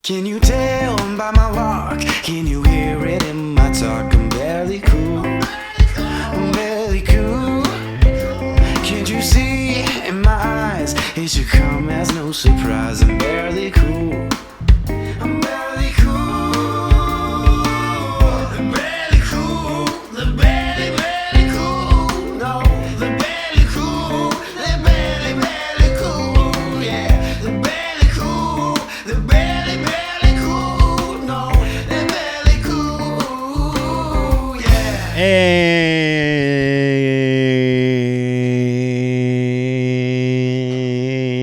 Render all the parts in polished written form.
Can you tell by my walk? Can you hear it in my talk? I'm barely cool. I'm barely cool. Can't you see in my eyes? It should come as no surprise. I'm barely cool. I'm barely cool. I'm barely cool. The barely, barely cool. No, the barely cool. The barely, barely cool. Yeah, the barely cool. The barely, barely cool. No, the barely cool. Yeah.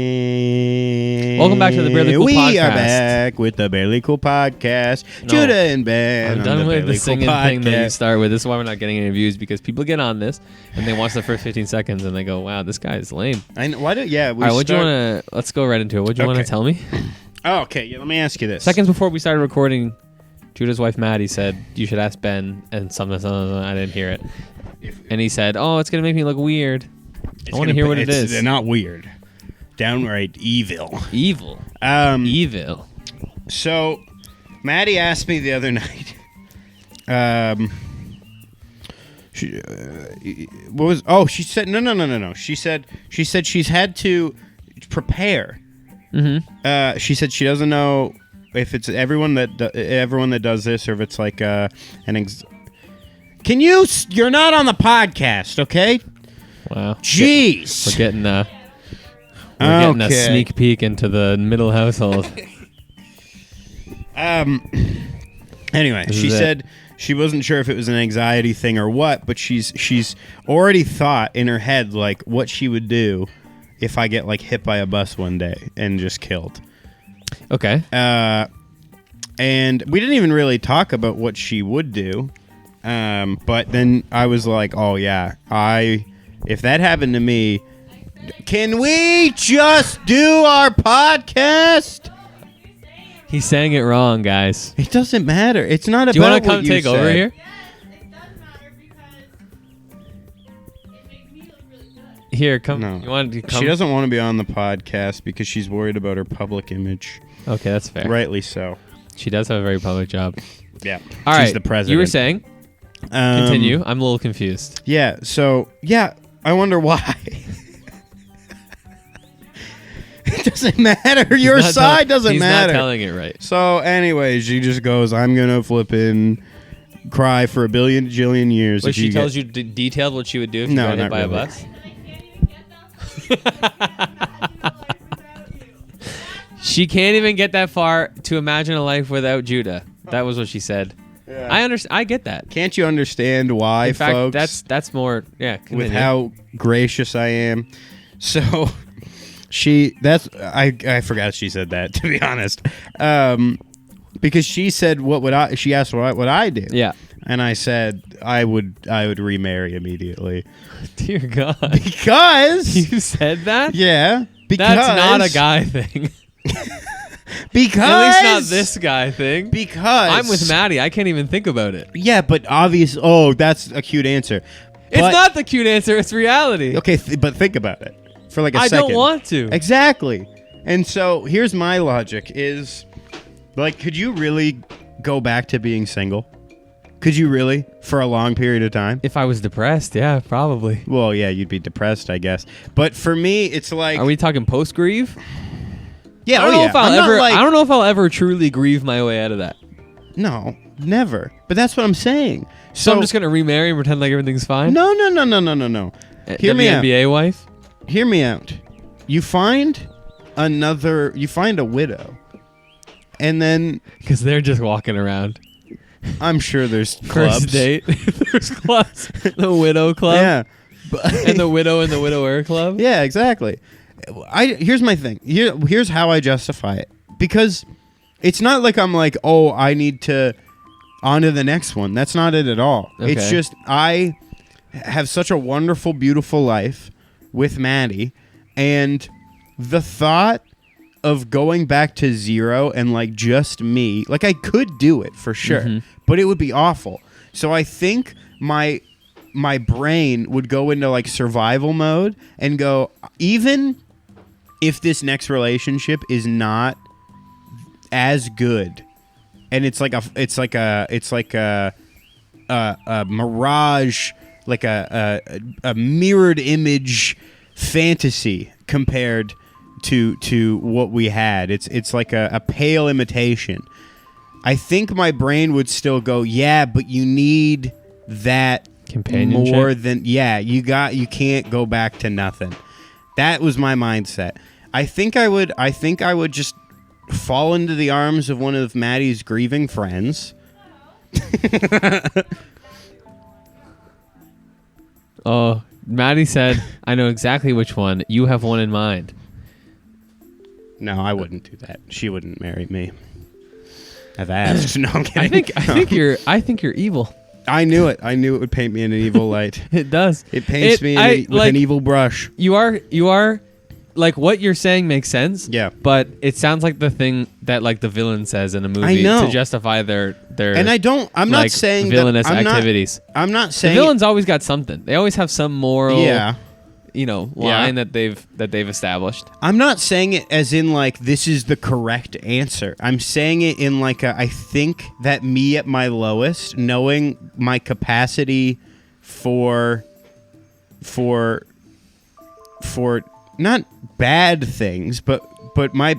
Hey. Welcome back to the Barely Cool Podcast. We are back with the Barely Cool Podcast. No. Judah and Ben. I'm done with the Barely Cool singing thing that you Podcast. start with. This is why we're not getting any views, because people get on this and they watch the first 15 seconds and they go, wow, this guy is lame. I know, why do? Yeah. All right, what do you want to... Let's go right into it. What do you want to Okay. tell me? Oh, okay. Yeah, let me ask you this. Seconds before we started recording, Judah's wife, Maddie, said, you should ask Ben and something. I didn't hear it. And he said, oh, it's going to make me look weird. I want to hear what it is. They're not weird. Downright evil. Evil. Evil. So, Maddie asked me the other night. What was? Oh, she said no. She said she's had to prepare. Mm-hmm. She said she doesn't know if it's everyone that does this or if it's like an. Can you? You're not on the podcast, okay? Wow. Jeez. We're getting getting a Okay. sneak peek into the middle household. Anyway, This she is it. said she wasn't sure if it was an anxiety thing or what, but she's already thought in her head like what she would do if I get like hit by a bus one day and just killed. Okay. And we didn't even really talk about what she would do. But then I was like, oh yeah, if that happened to me, can we just do our podcast? He's saying it wrong, guys. It doesn't matter. It's not Do you about want to come what you take over said. here? It does matter because it makes me look really good. Here, come. No. You want to come? She doesn't want to be on the podcast because she's worried about her public image. Okay, that's fair. Rightly so. She does have a very public job. Yeah. All she's right. the president. You were saying. Continue. I'm a little confused. Yeah. So, yeah, I wonder why. It doesn't matter. Your He's not side doesn't he's matter. not telling it right. So, anyways, she just goes, I'm going to flippin' cry for a billion jillion years. But if she you tells get- you detailed what she would do if you No, got hit not by a really. bus. She can't even get that far to imagine a life without Judah. That was what she said. Yeah. I understand. I get that. Can't you understand why, In fact, folks? that's more. Yeah. with continue. how gracious I am. So I forgot she said that, to be honest. Because she said she asked what would I do? Yeah. And I said I would remarry immediately. Dear God. Because You said that? yeah, because That's not a guy thing. Because At least not this guy thing. Because I'm with Maddie. I can't even think about it. Yeah, but obvious. Oh, that's a cute answer. It's But- not the cute answer. It's reality. Okay, but think about it for like a I second. don't want to. Exactly. And so here's my logic is, like, could you really go back to being single? Could you really for a long period of time? If I was depressed, yeah, probably. Well, yeah, you'd be depressed, I guess. But for me, it's like, Are we talking post grieve? yeah, I don't know if I'll I'm not ever. like- I don't know if I'll ever truly grieve my way out of that. No, never. But that's what I'm saying. So I'm just gonna remarry and pretend like everything's fine. No. Hear me out. WNBA wife. Hear me out. You find a widow, and then Because they're just walking around. I'm sure there's clubs. First date. There's clubs. The widow club. Yeah. And the widow and the widower club. Yeah, exactly. Here's my thing. Here's how I justify it. Because it's not like I'm like, oh, I need to on to the next one. That's not it at all. It's Okay. just I have such a wonderful, beautiful life with Maddie, and the thought of going back to zero and like just me, like I could do it for sure, but it would be awful. So I think my brain would go into like survival mode and go, even if this next relationship is not as good, and it's like a mirage, like a mirrored image fantasy compared to what we had. It's like a pale imitation. I think my brain would still go, yeah, but you need that Companionship? more than you can't go back to nothing. That was my mindset. I think I would just fall into the arms of one of Maddie's grieving friends. Oh, Maddie said, I know exactly which one. You have one in mind. No, I wouldn't do that. She wouldn't marry me. I've asked. No, I'm kidding. I think you're evil. I knew it. I knew it would paint me in an evil light. It does. It paints me with an evil brush. You are like, what you're saying makes sense. Yeah. But it sounds like the thing that like the villain says in a movie I know. to justify their And I'm not like, saying villainous that, activities. I'm not The saying villain's always got something. They always have some moral line Yeah. that they've established. I'm not saying it as in like this is the correct answer. I'm saying it in like I think that me at my lowest, knowing my capacity for not bad things, but my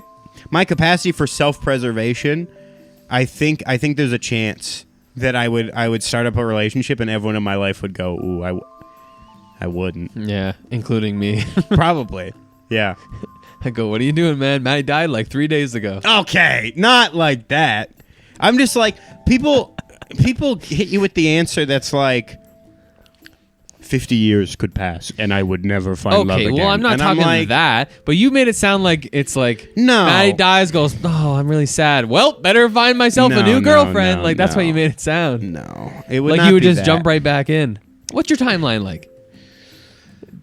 capacity for self-preservation, I think there's a chance that I would start up a relationship and everyone in my life would go, ooh, I wouldn't. Yeah, including me. Probably. Yeah. I go, what are you doing, man? Maddie died like 3 days ago. Okay, not like that. I'm just like, people hit you with the answer that's like 50 years could pass and I would never find love Okay, again. well, I'm not And talking like, that, but you made it sound like it's like No. Maddie dies, goes, oh, I'm really sad. Well, better find myself a new girlfriend. Like that's what you made it sound. No, it would Like not you would be just that. jump right back in. What's your timeline like?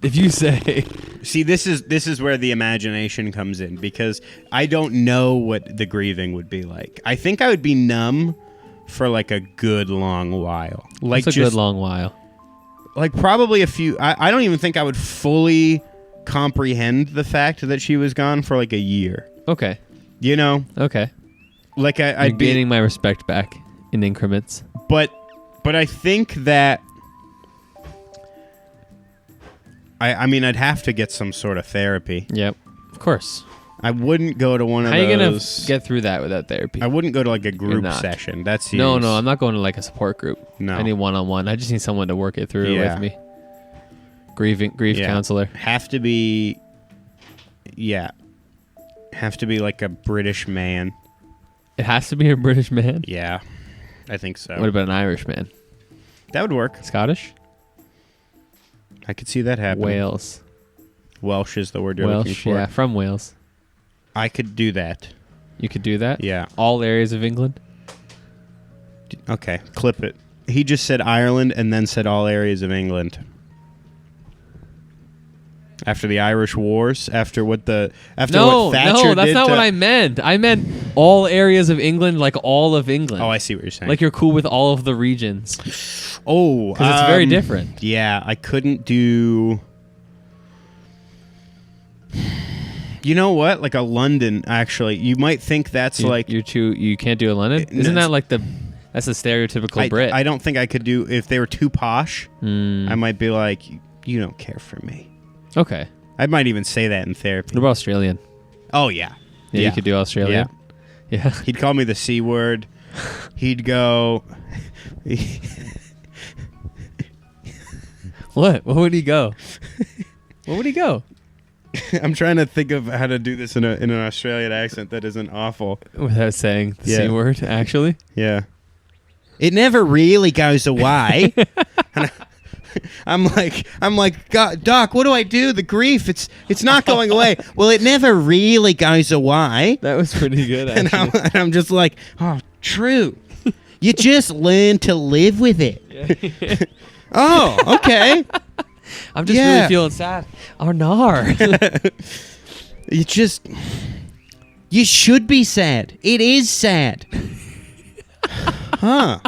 If you say, See, this is where the imagination comes in because I don't know what the grieving would be like. I think I would be numb for like a good long while. Like it's a just good long while. like probably a few. I don't even think I would fully comprehend the fact that she was gone for like a year. Okay. You know, Okay. like I'm I'd be, gaining my respect back in increments. but I think that. I mean, I'd have to get some sort of therapy. Yep. Of course. I wouldn't go to one of How are you gonna those. get through that without therapy? I wouldn't go to like a group not. session. That's No, serious. I'm not going to like a support group. No. I need one-on-one. I just need someone to work it through Yeah. with me. Grief Yeah. counselor. Have to be. Yeah. Have to be like a British man. It has to be a British man. Yeah, I think so. What about an Irish man? That would work. Scottish? I could see that happening. Wales. Welsh is the word you're looking Welsh, for. yeah, from Wales. I could do that. You could do that? Yeah. All areas of England? Okay, clip it. He just said Ireland and then said all areas of England. After the Irish Wars, after what Thatcher No, did that's not to- what I meant. I meant all areas of England, like all of England. Oh, I see what you're saying. Like you're cool with all of the regions. oh, Because it's very different. Yeah, I couldn't do. You know what? Like a London, actually. You might think that's like. You can't do a London? No, Isn't that it's- like that's the stereotypical I, Brit? I don't think I could do if they were too posh. I might be like, you don't care for me. Okay. I might even say that in therapy. What about Australian? Oh yeah, Yeah, you could do Australian. Yeah. He'd call me the C word. He'd go. What? What would he go? What would he go? I'm trying to think of how to do this in an Australian accent that isn't awful. Without saying the Yeah. C word, actually. Yeah. It never really goes away. And I'm like, Doc, what do I do? The grief, it's not going away. Well, it never really goes away. That was pretty good, And actually. I'm just like, oh, true. You just learn to live with it. Oh, okay. I'm just Yeah. really feeling sad. Oh, nar. You should be sad. It is sad. Huh.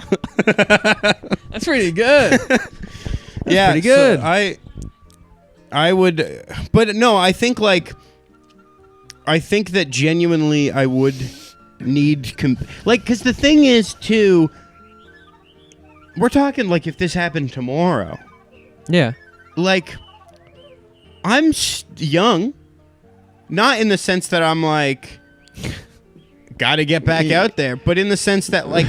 That's pretty good. Yeah, pretty good. So I would, but no, I think that genuinely I would because the thing is too, we're talking like if this happened tomorrow, Yeah. like I'm young, not in the sense that I'm like got to get back out there, but in the sense that like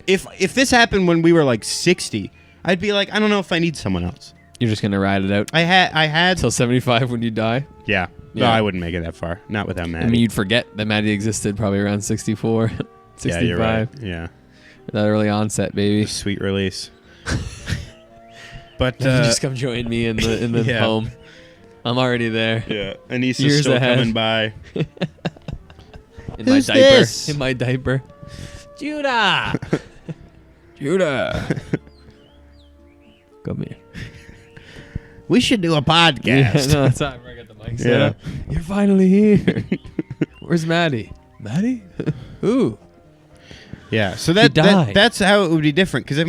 if this happened when we were like 60, I'd be like, I don't know if I need someone else. You're just gonna ride it out I had till 75 when you die. yeah. No, Yeah. I wouldn't make it that far. Not without Maddie. I mean, you'd forget that Maddie existed probably around 64, 65. yeah, you're right. Yeah, That early onset, baby. sweet release. But You just come join me in the Yeah. home. I'm already there. yeah, Anissa's Years still ahead. coming by. In my Who's diaper. this? In my diaper. Judah. Judah. Come here. We should do a Yeah, podcast. no, that's not where I got the mic set Yeah. up. You're finally here. Where's Maddie? Maddie? Who? Yeah, so died. that's how it would be different. Because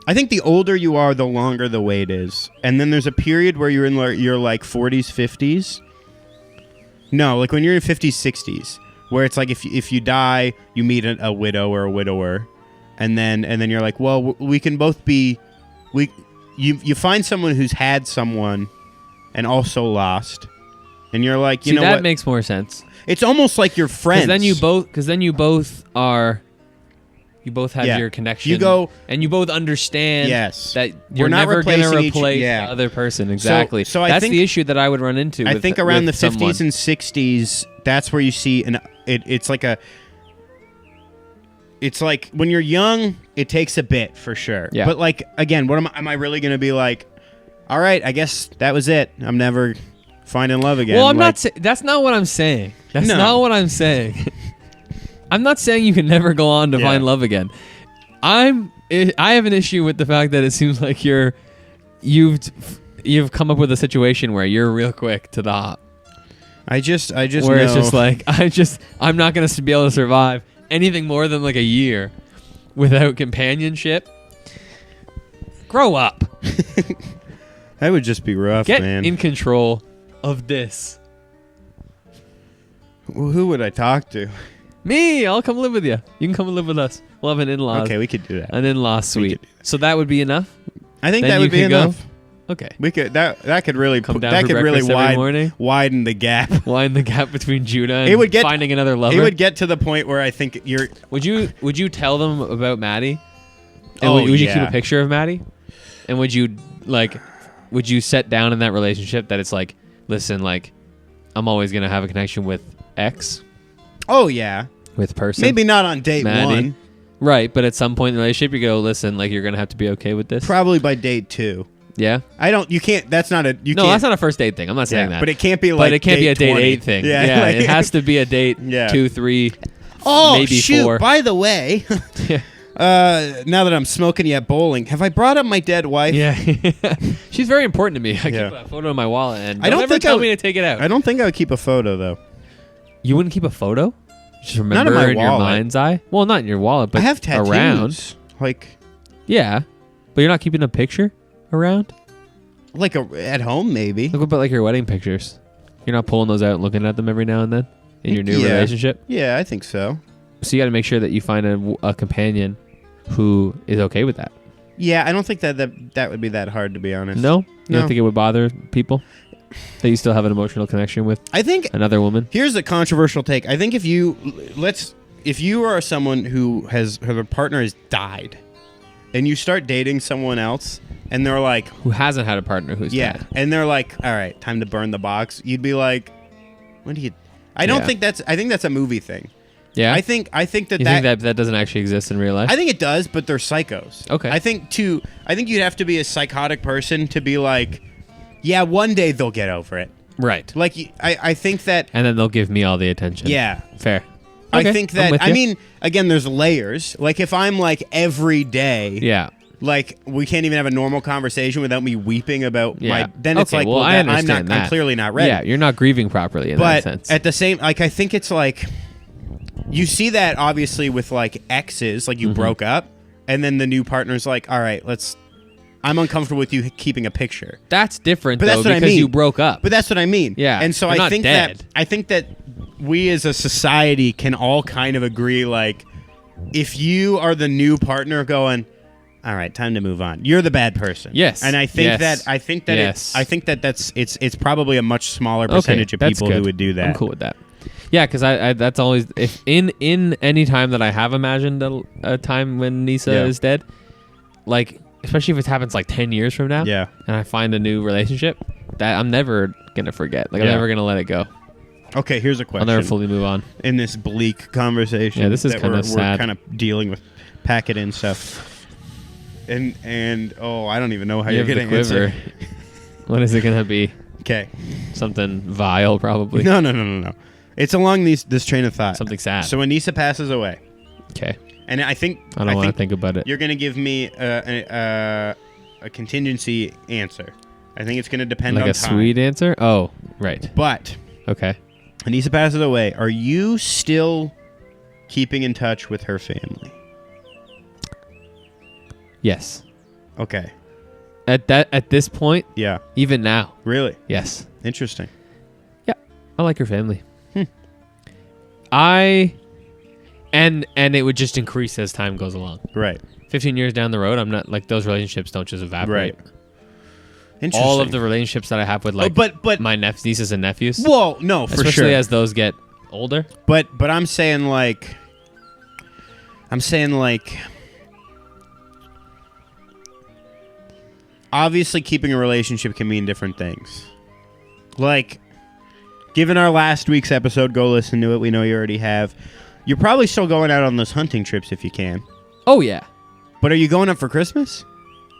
I think the older you are, the longer the wait is, and then there's a period where you're in your like 40s, 50s. No, like when you're in 50s, 60s, where it's like if you die, you meet a widow or a widower, and then you're like, well, we can both be, you find someone who's had someone, and also lost, and you're like, you See, know that what? makes more sense. It's almost like you're friends. Because then you both have Yeah. your connection. You go- and you both understand Yes. that We're you're not never going to replacing each- replace yeah. the other person. Exactly. So I that's think- the issue that I would run into. I with, think around the with 50s someone. and 60s, that's where you see it's like when you're young, it takes a bit for sure. Yeah. But like again, what am I really going to be like? All right, I guess that was it. I'm never finding love again. Well, I'm like, not. That's not what I'm saying. That's No. not what I'm saying. I'm not saying you can never go on to Yeah. find love again. I have an issue with the fact that it seems like you've come up with a situation where you're real quick to the hop. I just Where know. it's just like I'm not going to be able to survive anything more than like a year without companionship. Grow up. that would just be rough, Get man. in control of this. Who would I talk to? Me, I'll come live with you. You can come and live with us. We'll have an in-law. Okay, we could do that. An in-law suite. could do So that would be enough? I think Then that you would be could go? enough. Okay. We could that could really Come down that for could really breakfast every morning? widen the gap. Widen the gap between Judah and It would get- finding another lover. It would get to the point where I think you're. Would you tell them about Maddie? And Oh, would you keep yeah. a picture of Maddie? And would you set down in that relationship that it's like, listen, like, I'm always gonna have a connection with X, Oh yeah, with person. maybe not on date Maddie. one. Right, but at some point in the relationship you go, listen, like you're gonna have to be okay with this. Probably by date 2. Yeah? You can't. That's not a. You No, can't, that's not a first date thing. I'm not saying yeah, that. But it can't be like. But it can't be a date 20. 8 thing. Yeah, Yeah, like- it has to be a date Yeah. 2, 3, Oh maybe shoot! 4. By the way, Yeah. now that I'm smoking you at bowling, have I brought up my dead wife? Yeah. She's very important to me. I Yeah. keep a photo in my wallet and I don't ever think tell I- me to take it out. I don't think I would keep a photo though. You wouldn't keep a photo? Just remember Not in my in your wallet. mind's eye? Well, not in your wallet, but I have tattoos. around. Like Yeah. But you're not keeping a picture around? at home maybe. Look about like your wedding pictures. You're not pulling those out and looking at them every now and then in your new Yeah. relationship? Yeah, I think so. So you got to make sure that you find a companion who is okay with that. Yeah, I don't think that would be that hard to be honest. No? You No. don't think it would bother people? That you still have an emotional connection with I think another woman? here's a controversial take. I think if you are someone who her partner has died, and you start dating someone else, and they're like, Who hasn't had a partner who's yeah, dead? and they're like, all right, time to burn the box. You'd be like, when do you? I don't Yeah. think that's. I think that's a movie thing. Yeah? I think that you think that doesn't actually exist in real life? I think it does, but they're psychos. Okay. I think you'd have to be a psychotic person to be like, yeah, one day they'll get over it. right. Like I think that. And then they'll give me all the attention. Yeah. Fair. I Okay, think I'm that, with I you. mean, again, there's layers. Like, if I'm like every day, Yeah. like we can't even have a normal conversation without me weeping about Yeah. my. Then it's Okay, like, well, I I'm understand I'm that. clearly not ready. Yeah, you're not grieving properly in that But sense. at the same, like, I think it's like you see that obviously with like exes, like you Mm-hmm. broke up, and then the new partner's like, all right, I'm uncomfortable with you keeping a picture. That's different, But though, that's what I because mean. you broke up. But that's what I mean. Yeah, And so you're I not think dead. that we as a society can all kind of agree, like, if you are the new partner going, all right, time to move on, you're the bad person. Yes. And I think Yes. it's probably a much smaller percentage of that's people good. who would do that. I'm cool with that. Yeah, because I that's always if in any time that I have imagined a time when Nisa Yeah. is dead, like especially if it happens like 10 years from now, Yeah. and I find a new relationship, that I'm never gonna forget. Like I'm Yeah. never gonna let it go. Okay, here's a I'll question. never fully move on. In this bleak conversation, Yeah, this is that kinda we're sad. kind of dealing with, pack it in stuff. And I don't even know how You you're have the gonna answer. quiver. What is it gonna be? Okay. Something vile, probably. No. It's along this train of thought. Something sad. So Anissa passes away, Okay. and I think I don't want to think about it. you're going to give me a contingency answer. I think it's going to depend Like on a time. sweet answer? Oh, right. But Okay. Anissa passes away. Are you still keeping in touch with her family? Yes. Okay. At this point, Yeah. even now, Really? yes. Interesting. Yeah. I like her family. And it would just increase as time goes along. Right. 15 years down the road, I'm not like those relationships don't just evaporate. Right. Interesting. All of the relationships that I have with like but my nieces and nephews, whoa, no, for especially sure. as those get older. But I'm saying like obviously keeping a relationship can mean different things. Like, given our last week's episode, go listen to it. We know you already have. You're probably still going out on those hunting trips if you can. Oh yeah. But are you going up for Christmas?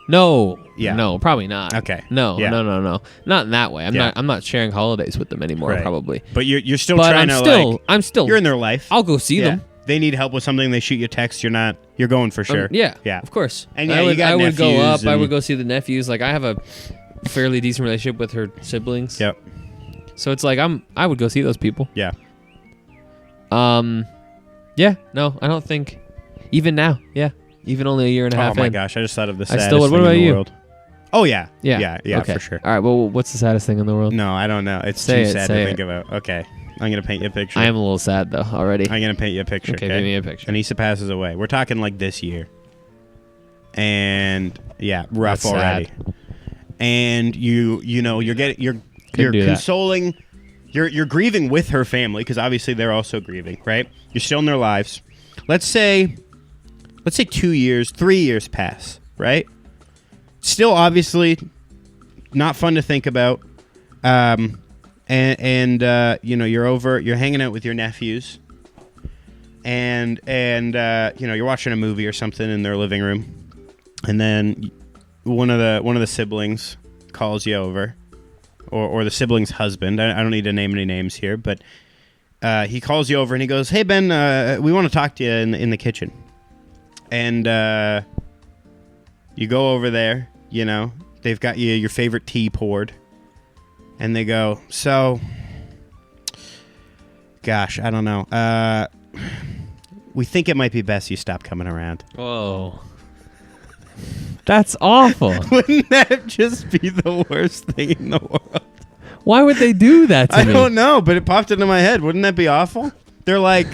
No. Yeah. No, probably not. Okay. No, Yeah. no. Not in that way. Yeah. I'm not sharing holidays with them anymore, Right. probably. But you're still But trying I'm still you're in their life. I'll go see Yeah. them. They need help with something. They shoot you a text. You're going for sure. Yeah. Yeah. Of course. And yeah, I you would, got I would go nephews up. I and- would go see the nephews. Like I have a fairly decent relationship with her siblings. Yep. So it's like I would go see those people. Yeah. Yeah. No, I don't think. Even now. Yeah. Even only a year and a half Oh my in. gosh! I just thought of the I saddest still would. What thing about in the you? world. Oh yeah. Yeah. Yeah, Okay. for sure. All right. Well, what's the saddest thing in the world? No, I don't know. It's Say too it, sad to say think it. about. Okay, I'm gonna paint you a picture. I am a little sad though already. I'm gonna paint you a picture. Okay, give me a picture. Anissa passes away. We're talking like this year, and yeah, rough That's already. sad. And you're Couldn't do that. consoling, you're grieving with her family because obviously they're also grieving, right? You're still in their lives. Let's say 2 years, 3 years pass, right? Still obviously not fun to think about. You're you're hanging out with your nephews, and you're watching a movie or something in their living room, and then one of the siblings calls you over, or the sibling's husband. I don't need to name any names here, but he calls you over and he goes, "Hey Ben, we want to talk to you in the kitchen," and you go over there. You know, they've got you your favorite tea poured. And they go, so, gosh, I don't know. We think it might be best you stop coming around. Whoa. That's awful. Wouldn't that just be the worst thing in the world? Why would they do that to I me? don't know, but it popped into my head. Wouldn't that be awful? They're like,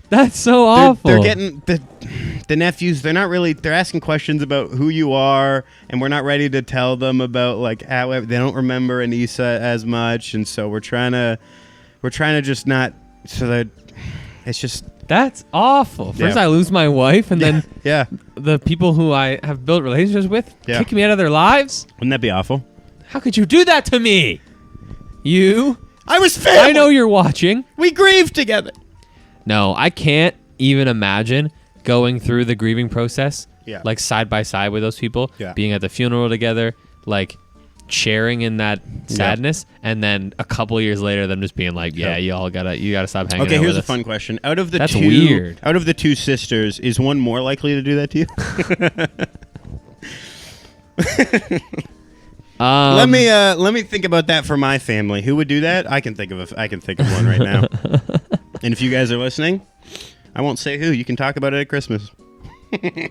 That's so they're, awful. they're getting the nephews. They're not really. They're asking questions about who you are, and we're not ready to tell them about like how they don't remember Anissa as much, and so we're trying to just not so that it's just That's awful. First Yeah. I lose my wife, and then yeah. the people who I have built relationships with Yeah. kick me out of their lives. Wouldn't that be awful? How could you do that to me? You. I was family. I know you're watching. We grieved together. No, I can't even imagine going through the grieving process, Yeah. like side by side with those people, Yeah. being at the funeral together, like sharing in that sadness, and then a couple years later, them just being like, "Yeah, you gotta stop hanging." Okay, out here's with a us. fun question. Out of the That's two, weird. Out of the two sisters, is one more likely to do that to you? Let me think about that for my family. Who would do that? I can think of one right now. And if you guys are listening, I won't say who. You can talk about it at Christmas. You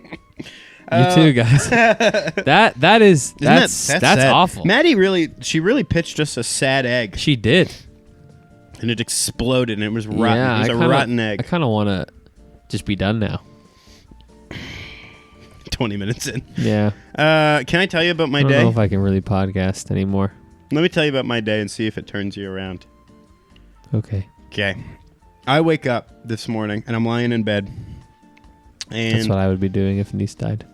too, guys. That's sad? awful. Maddie really pitched us a sad egg. She did. and it exploded, and it was rotten. Yeah, it was a rotten I egg. kind of want to just be done now. 20 minutes in. Yeah. Can I tell you about my I don't day? know if I can really podcast anymore. Let me tell you about my day and see if it turns you around. Okay. Okay. I wake up this morning, and I'm lying in bed. And That's what I would be doing if Niece died.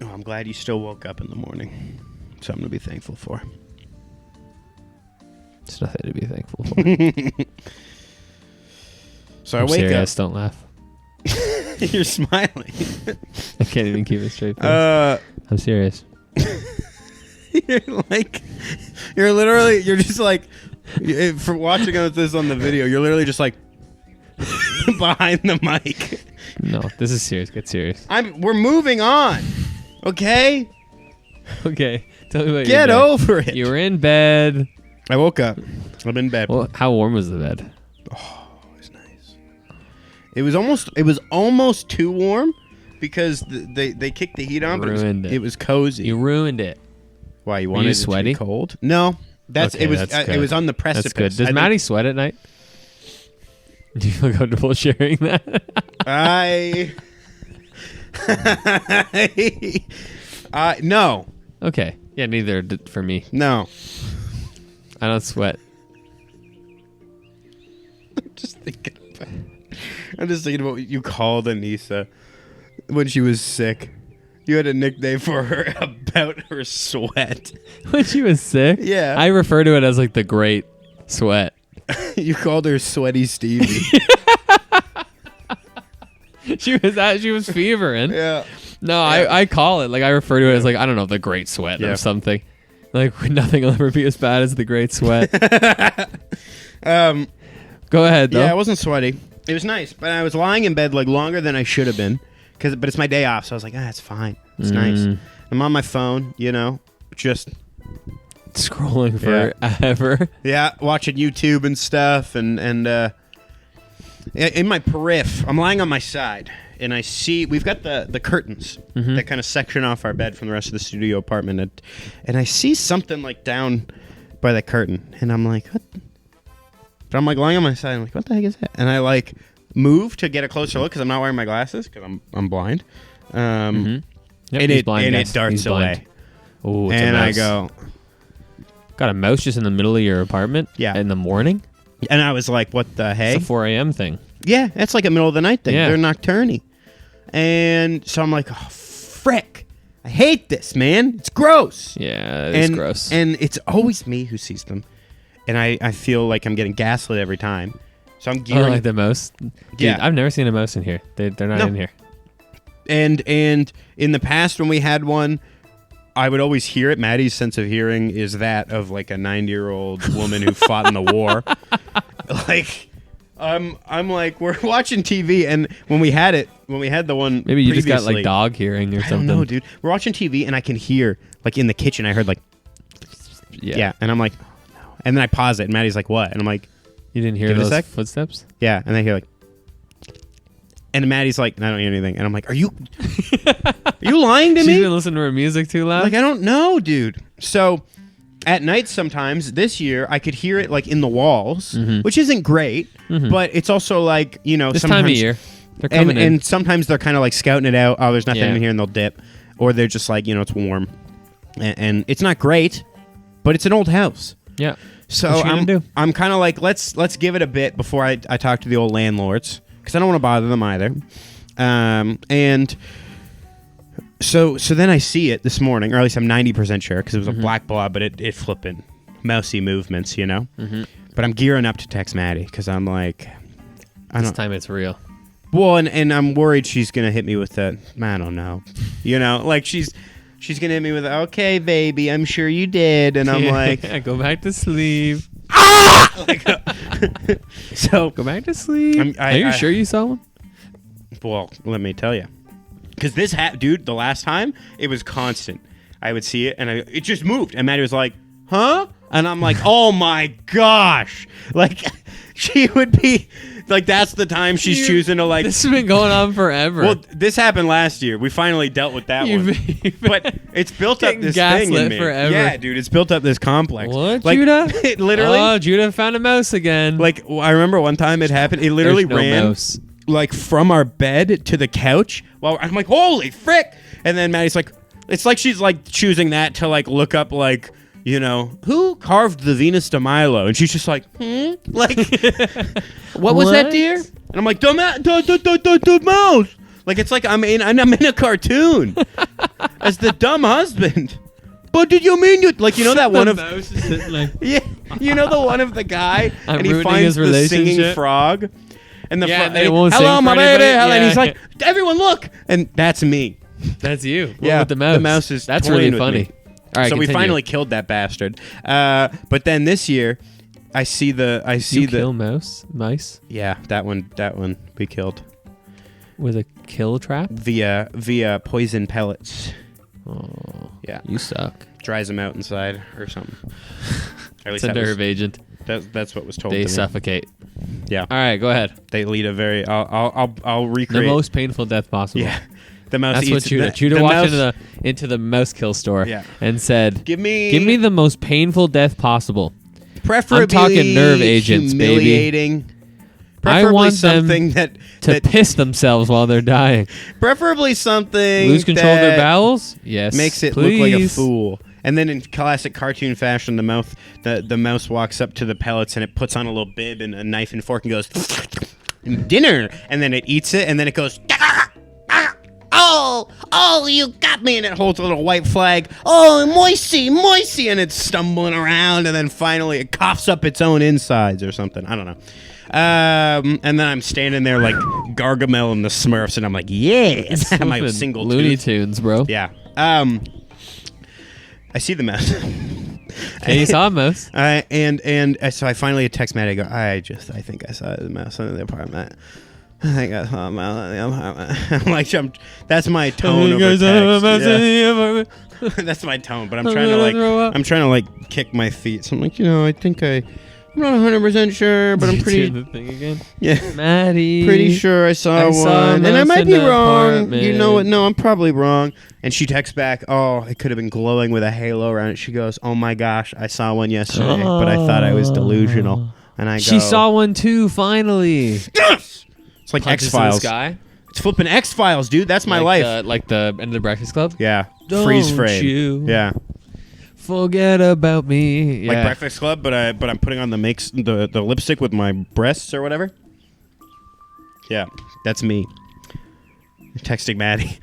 oh, I'm glad you still woke up in the morning. Something to be thankful for. It's nothing to be thankful for. So I'm I wake serious, don't laugh. up. You're smiling. I can't even keep a straight face. I'm serious. You're like, you're literally, you're just like, for watching this on the video, you're literally just like behind the mic. No, this is serious. Get serious. We're moving on. Okay? Okay. Tell me about Get your day. over it. You were in bed. I woke up. I'm in bed. Well, how warm was the bed? It was nice. It was almost too warm because they kicked the heat on, but Ruined it. it was cozy. You ruined it. Why, you Were wanted you it to be sweaty? cold? No. Okay, It that's good. was on the precipice. That's good. Does I Maddie sweat at night? Do you feel comfortable sharing that? No. Okay. Yeah, neither for me. No. I don't sweat. I'm just thinking about what you called Anissa when she was sick. You had a nickname for her about her sweat. When she was sick? Yeah. I refer to it as like the great sweat. You called her Sweaty Stevie. She was fevering. Yeah. No, I call it, like, I refer to it as, like, I don't know, the great sweat Yeah. or something. Like, nothing will ever be as bad as the great sweat. Go ahead, though. Yeah, I wasn't sweaty. It was nice, but I was lying in bed like longer than I should have been. But it's my day off, so I was like, it's fine. It's nice. I'm on my phone, just Scrolling forever. watching YouTube and stuff, and in my periph, I'm lying on my side, and I see we've got the curtains that kind of section off our bed from the rest of the studio apartment, and I see something like down by the curtain, and I'm like, what? But I'm like lying on my side, I'm like, what the heck is that? And I like move to get a closer look because I'm not wearing my glasses because I'm blind. Yep, And he's blind, it guys. darts He's blind. away. Oh, it's And a I mouse. go, Got a mouse just in the middle of your apartment? Yeah. In the morning? and I was like, what the heck? It's a 4 a.m. thing. Yeah, that's like a middle of the night thing. Yeah. They're nocturne. And so I'm like, oh, frick. I hate this, man. It's gross. Yeah, it's and, gross. And it's always me who sees them. And I feel like I'm getting gaslit every time. So I'm Oh, gearing. like the mouse? Dude, Yeah. I've never seen a mouse in here. They're not No. in here. And in the past when we had one, I would always hear it. Maddie's sense of hearing is that of like a 90-year-old woman who fought in the war. Like, I'm like, we're watching TV, and when we had the one, Maybe you just got like previously- dog hearing or I something. don't know, dude. We're watching TV, and I can hear like in the kitchen. I heard like, yeah, and I'm like, oh, no. And then I pause it, and Maddie's like, what? And I'm like, You didn't hear Give it a those sec. footsteps? yeah, and I hear like. And Maddie's like, I don't hear anything. And I'm like, are you lying to She's me? been listening to her music too loud? Like, I don't know, dude. So at night sometimes this year I could hear it like in the walls, which isn't great, but it's also like, this sometimes, time of year. They're And, coming in. and sometimes they're kind of like scouting it out. Oh, there's nothing Yeah. in here, and they'll dip. Or they're just like, it's warm. And it's not great, but it's an old house. Yeah. So What you gonna do? I'm kind of like, let's give it a bit before I talk to the old landlords, because I don't want to bother them either. And so then I see it this morning, or at least I'm 90% sure, because it was a black blob, but it flipping mousy movements, But I'm gearing up to text Maddie because I'm like, This time it's real. well, and I'm worried she's gonna hit me with that. I don't know, like she's gonna hit me with, okay, baby, I'm sure you did, and I'm like, go back to sleep. so Go back to sleep. I- Are you I- sure you saw one? well, let me tell you, because dude, the last time it was constant. I would see it, and it just moved, and Maddie was like, huh? And I'm like, oh my gosh. Like, she would be, like, that's the time she's choosing to, like. This has been going on forever. Well, this happened last year. We finally dealt with that one. But it's built up getting this thing in gaslit me. forever. Yeah, dude, it's built up this complex. What, like, Judah? It literally. Oh, Judah found a mouse again. Like, I remember one time it happened. It literally There's no ran mouse. like from our bed to the couch. Well, I'm like, holy frick! And then Maddie's like, it's like she's like choosing that to like look up like, you know, who carved the Venus de Milo, and she's just like, like, what was that, What? dear? And I'm like, the mouse. Like, it's like I'm in a cartoon as the dumb husband. But did you mean you like, you know that one of mouse is sitting like, yeah, you know the one of the guy I'm and he ruining finds his the singing relationship. frog, and the Yeah, frog, and they won't sing hello for my baby, anybody. hello," and Yeah. he's like, everyone look, and that's me. that's you. What Yeah, with the mouse. the mouse is That's toying really with funny. me. All right, So we continue. finally killed that bastard. But then this year, I see You kill mice yeah, that one we killed with a kill trap. via poison pellets. Oh, Yeah, you suck. dries them out inside or something. Or at It's least a nerve agent. that's what was told They to me. suffocate. Yeah, All right, go ahead. they lead a very. I'll The recreate. most painful death possible. Yeah, the mouse. That's eats what Judah. Judah the walked mouse, into the mouse kill store Yeah. and said, Give me "Give me the most painful death possible." preferably I'm talking nerve agents, baby. humiliating. I Preferably want them something that To piss themselves while they're dying. preferably something Lose control of their that bowels? Yes. makes it please. look like a fool. And then in classic cartoon fashion, the mouse walks up to the pellets and it puts on a little bib and a knife and fork and goes dinner, and then it eats it and then it goes oh you got me, and it holds a little white flag, oh moisty, and it's stumbling around and then finally it coughs up its own insides or something. I don't know. And then I'm standing there like Gargamel and the Smurfs, and I'm like, yeah, my Flippin' single Looney tooth. Tunes, bro. Yeah. I see the mouse. Hey, you saw a mouse. So I finally text Maddie. I go, I think I saw the mouse in the apartment. I think I saw a mouse in the apartment. I'm like, that's my tone over text. Yeah. That's my tone, but I'm trying to like kick my feet. So I'm like, I think I'm not 100% sure, but I'm pretty. Do the thing again. Yeah. Maddie. Pretty sure I saw I one, saw a and I mouse might in be the wrong. apartment. You know what? No, I'm probably wrong. And she texts back, "Oh, it could have been glowing with a halo around it." She goes, "Oh my gosh, I saw one yesterday, but I thought I was delusional." And I go, She saw one too, finally. Yes! It's like Punches X in the Files. sky. It's flipping X Files, dude. That's my life. Like the end of the Breakfast Club. Yeah, Don't freeze frame. you Yeah, forget about me. Yeah. like Breakfast Club, but I'm putting on the lipstick with my breasts or whatever. Yeah, that's me. Texting Maddie.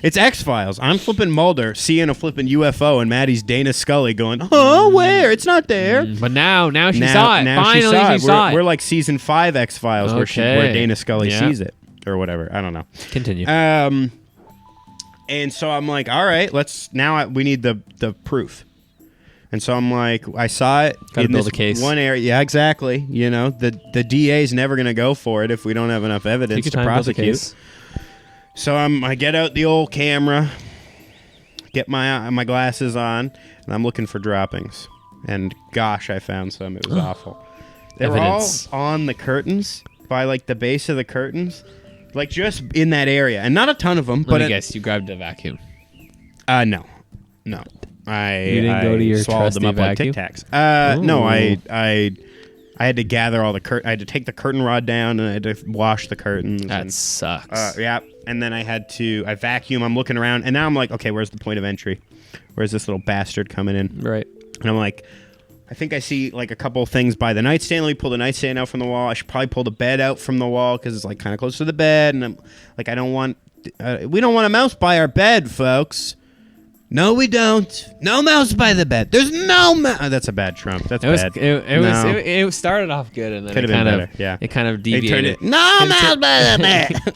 It's X Files. I'm flipping Mulder, seeing a flipping UFO, and Maddie's Dana Scully going, "Oh, where? It's not there." But now she saw it. Finally, she saw it. We're like season 5 X Files, where Okay. Dana Scully Yeah. sees it or whatever. I don't know. Continue. And so I'm like, all right, we need the proof. And so I'm like, I saw it Gotta in build this a case. one area. Yeah, exactly. The DA's never going to go for it if we don't have enough evidence Take to your time, build a prosecute. case. So I get out the old camera, get my glasses on, and I'm looking for droppings. And gosh, I found some. It was awful. They were all Evidence. on the curtains, by like the base of the curtains, like just in that area, and not a ton of them. Let But me guess, you grabbed a vacuum. no. I You didn't go to your swallowed them trusty up like Tic vacuum? Tacs. No, Ooh. I had to gather all the I had to take the curtain rod down, and I had to wash the curtains. That and, sucks. yeah, and then I vacuum. I'm looking around, and now I'm like, okay, where's the point of entry? Where's this little bastard coming in? Right. And I'm like, I think I see like a couple of things by the nightstand. Let me pull the nightstand out from the wall. I should probably pull the bed out from the wall because it's like kind of close to the bed. And I'm like, we don't want a mouse by our bed, folks. No, we don't. No mouse by the bed. There's no mouse. That's a bad Trump. That's bad. No. It started off good and then Could've it been kind of better, yeah. it kind of They turned deviated. it. No mouse by the bed.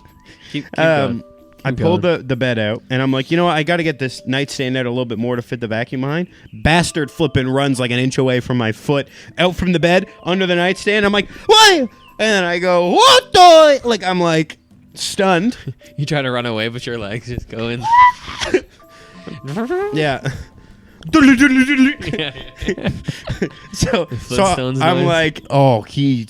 Keep going. I pulled the bed out, and I'm like, you know what? I got to get this nightstand out a little bit more to fit the vacuum behind. Bastard flipping runs like an inch away from my foot, out from the bed, under the nightstand. I'm like, what? And then I go, what the? Like, I'm like, stunned. You try to run away, but your legs just go in. Yeah. So Flintstones I'm noise. like, oh, he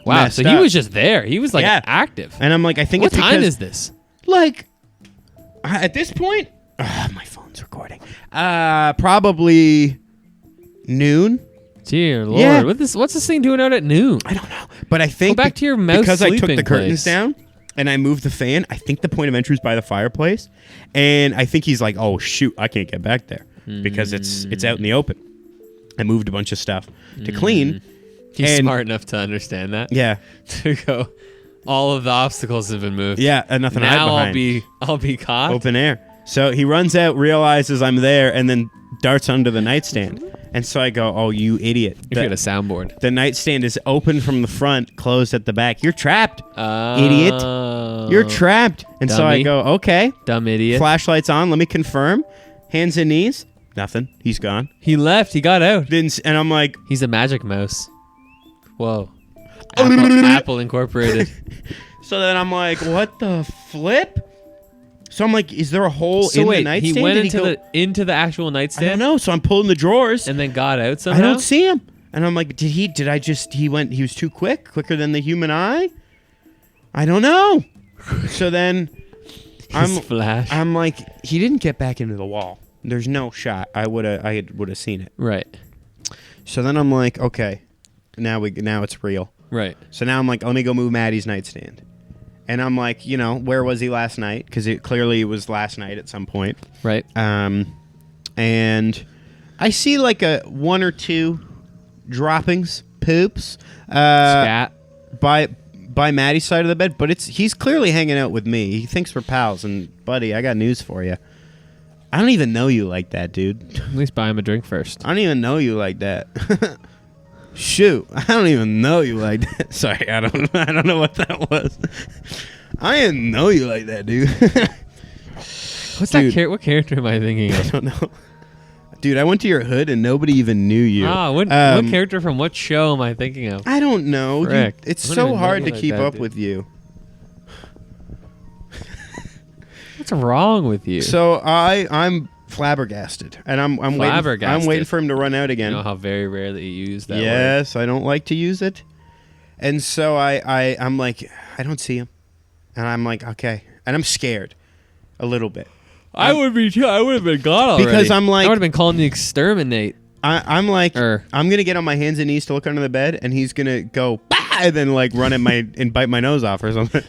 Wow. messed So he up. was just there. He was like Yeah. active. And I'm like, I think What it's time because, is this? like, at this point, my phone's recording. Probably noon. Dear Lord. Yeah. What's this thing doing out at noon? I don't know, but I think back to your mouse because I took the sleeping curtains place. down and I moved the fan. I think the point of entry is by the fireplace, and I think he's like, "Oh shoot, I can't get back there because it's out in the open." I moved a bunch of stuff to clean. He's And- smart enough to understand that. Yeah, To go, all of the obstacles have been moved. yeah, and nothing to hide Now behind. I'll be caught. Open air. So he runs out, realizes I'm there, and then darts under the nightstand. And so I go, "Oh, you idiot! If you had a soundboard. The nightstand is open from the front, closed at the back. You're trapped, idiot. You're trapped." And so I Dummy. go, "Okay." Dumb idiot. Flashlights on. Let me confirm. Hands and knees. Nothing. He's gone. He left. He got out. And I'm like, He's a magic mouse. Whoa. Apple Incorporated. so then I'm like, what the flip? So I'm like, is there a hole So in wait, the nightstand? he went Did into the actual I nightstand don't know. So I'm pulling the drawers. and then got out somehow. I don't see him. And I'm like, he was too quicker than the human eye? I don't know. So then His flash. I'm like, he didn't get back into the wall. There's no shot. I would have seen it. Right. So then I'm like, okay, now it's real. Right. So now I'm like, let me go move Maddie's nightstand. And I'm like, where was he last night? Because it clearly was last night at some point. Right. And I see like a one or two droppings, poops, Scat. by Maddie's side of the bed. But he's clearly hanging out with me. He thinks we're pals. And buddy, I got news for you. I don't even know you like that, dude. At least buy him a drink first. I don't even know you like that. Shoot, I don't even know you like that. Sorry, I don't know what that was. I didn't know you like that, dude. What's Dude. that? What character am I thinking I of? don't know. Dude, I went to your hood and nobody even knew you. What character from what show am I thinking of? I don't know. Dude. Frick. It's I don't so even know hard you to like keep that, up dude. with you. What's wrong with you? So I'm flabbergasted, and I'm waiting. I'm Flabbergasted. waiting for him to run out again. You know how very rarely you use that word. Yes, I don't like to use it, and so I'm like, I don't see him, and I'm like, okay, and I'm scared, a little bit. I would be too. I would have been gone already. Because I'm like- I would have been calling the exterminate. I'm like, Er. I'm gonna get on my hands and knees to look under the bed, and he's gonna go, bah! And then like run at my and bite my nose off or something.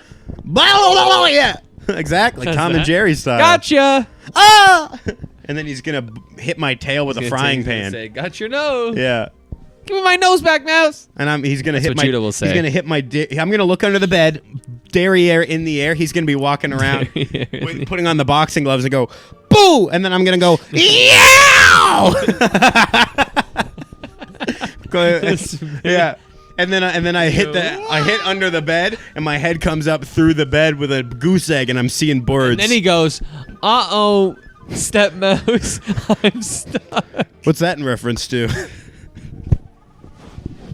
Yeah, exactly, How's Tom and that? Jerry style. Gotcha. Ah! And then he's gonna hit my tail with a He's frying gonna pan. Say, got your nose. Yeah, Give me my nose back, mouse. and he's gonna hit what my. Judah will say. He's gonna hit my. I'm gonna look under the bed, derriere in the air. He's gonna be walking around, putting on the boxing gloves and go, boo! And then I'm gonna go, yow! Yeah. And then I hit under the bed, and my head comes up through the bed with a goose egg, and I'm seeing birds. And then he goes, "Uh-oh, step mouse, I'm stuck." What's that in reference to?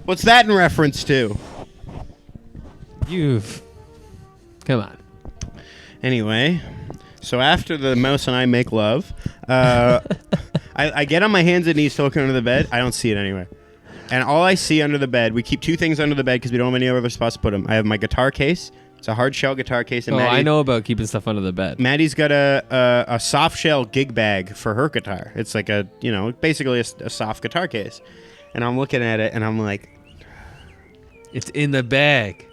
What's that in reference to? Come on. Anyway, so after the mouse and I make love, I get on my hands and knees to look under the bed. I don't see it anywhere. And all I see under the bed, we keep two things under the bed because we don't have any other spots to put them. I have my guitar case. It's a hard shell guitar case. And Oh, I know about keeping stuff under the bed. Maddie's got a soft shell gig bag for her guitar. It's like basically a soft guitar case. And I'm looking at it and I'm like, It's in the bag.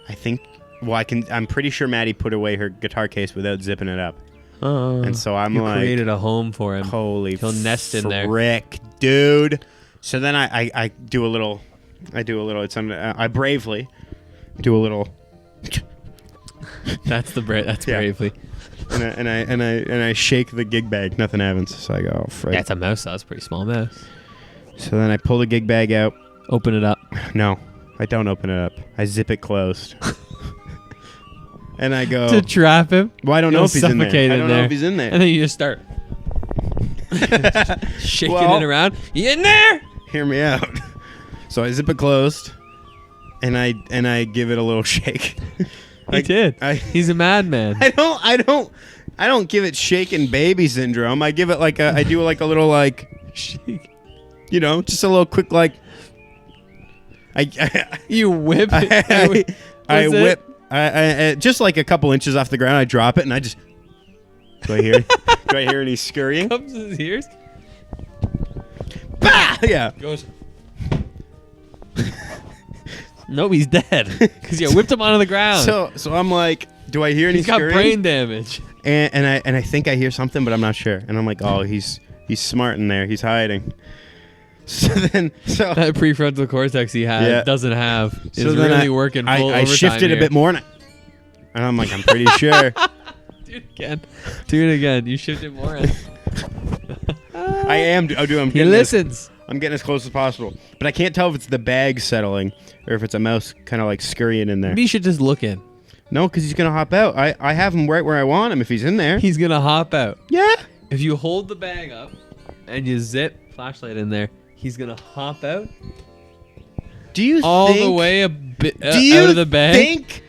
I'm pretty sure Maddie put away her guitar case without zipping it up. Oh. And so I'm you like, created a home for him. holy He'll nest in there. frick, dude. So then I do a little, I bravely do a little, That's Yeah. bravely. and I shake the gig bag. Nothing happens. So I go, oh, frick. That's a mouse. That's a pretty small mouse. So then I pull the gig bag out. Open it up. No, I don't open it up. I zip it closed. And I go, To trap him. well, I don't know You'll if he's in there. suffocate I in don't know there. if he's in And there. then you just start shaking Well- it around. You in there? Hear me out. So I zip it closed, and I give it a little shake. He did. He's a madman. I don't give it shaken baby syndrome. I give it I do like a little like Chic. You know, just a little quick like. I You whip it. I That's it? whip. I just like a couple inches off the ground. I drop it and I just. Do I hear? Do I hear any scurrying? Comes to his ears. Bah! Yeah. Goes. Nope, he's dead because you whipped him onto the ground. So I'm like, do I hear any He's got scurrying? brain damage. And I think I hear something, but I'm not sure. And I'm like, oh, he's smart in there. He's hiding. So then, That prefrontal cortex he had Yeah. doesn't have is so then really working full I overtime shifted here. a bit more, and I'm like, I'm pretty sure. Do it again. Do it again. You shifted more. I am. I'm He getting listens. I'm getting as close as possible, but I can't tell if it's the bag settling or if it's a mouse kind of like scurrying in there. Maybe you should just look in. No, because he's gonna hop out. I have him right where I want him if he's in there. He's gonna hop out. Yeah. If you hold the bag up and you zip flashlight in there, he's gonna hop out Do you all think, the way a bit Do you out of the bag. think